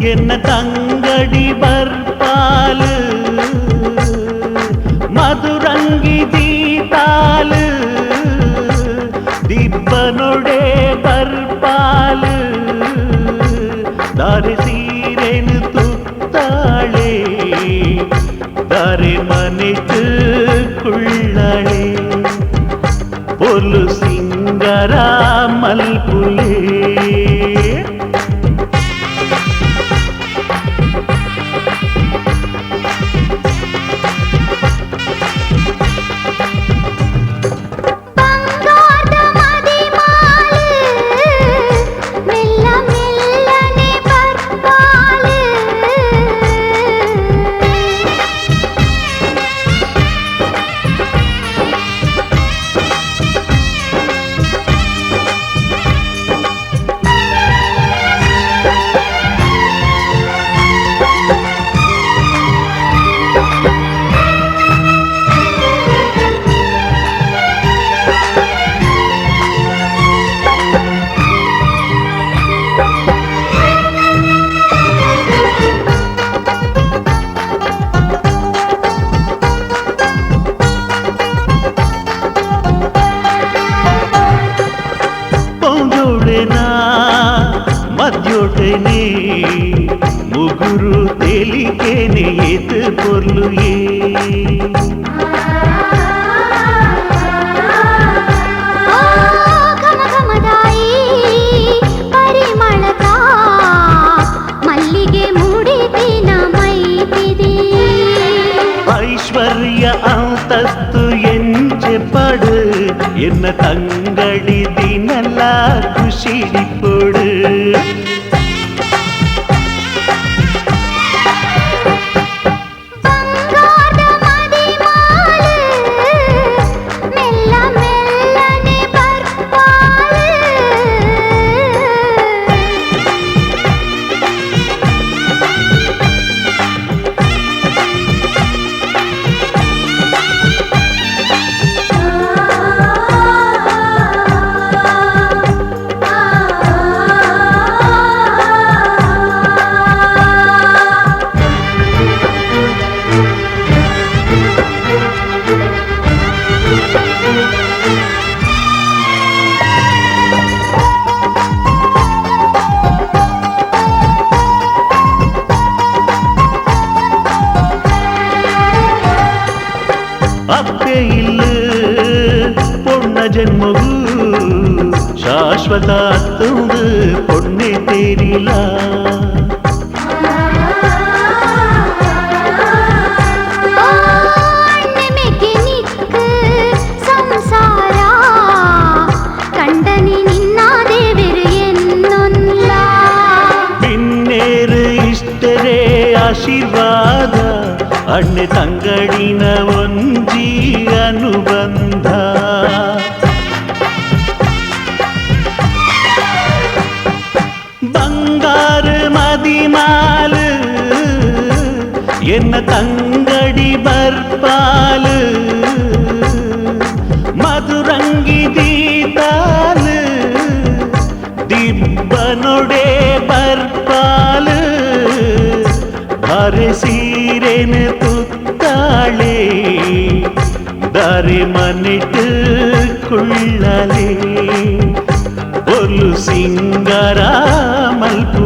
ಎನ್ನ ತಂಗಡಿ ಬರ್ಪಾಲು ಮಧುರಂಗಿ ದೀತಾಲು ದಿಬ್ಬನೊಡೆ ಬರ್ಪಾಲು ದಾರಿ ಸೀರೆನು ತುತ್ತಾಳೆ ದಾರಿ ಮನೆತು ಕುಳ್ಳಳೆ ಪೊಲು ಸಿಂಗರ ಮಲ್ಪುಲೆ మధ్యోటనే ముగురు తేలికేనే ఎదు పొర్లు మల్లిగే ముడిదిన మైతిది ఐశ్వర్య ಅಂತಸ್ತು ಎಂಚೆಪಡು ಎನ್ನ ತಂಗಡಿ ದಿನಲ್ಲ ಖುಷಿಡಿಪೊಡು ಅಪ್ಪೆ ಇಲ್ಲ ಪೊಣ್ಣ ಜನ್ಮವು ಶಾಶ್ವತ ತುಂಡು ಪೊಣ್ಣೆ ತೇರಿಲ್ಲ ಸಂಸಾರ ಕಂಡನಿ ನಿನ್ನ ದೇವರು ಎನ್ನೊಲ್ಲ ಬಿನ್ನೇರು ಇಷ್ಟರೇ ಆಶೀರ್ವಾದ ಅಣ್ಣೆ ತಂಗಡಿನ ಒಂಜಿ ಅನುಬಂಧ ಬಂಗಾರ ಮದಿಮಾಲು ಎನ್ನ ತಂಗಡಿ ಬರ್ಪಾಲು ಮಧುರಂಗಿ ದೀತಾಲು ದಿಬ್ಬನೊಡೆ ಬರ್ಪಾಲು ದಾರಿ ಸೀರೆನು ತುತ್ತಾಳೆ ದಾರಿ ಮನೆಟ್ಟು ಕುಳ್ಳಲೆ ಒಲು ಸಿಂಗರ ಮಲ್ಪು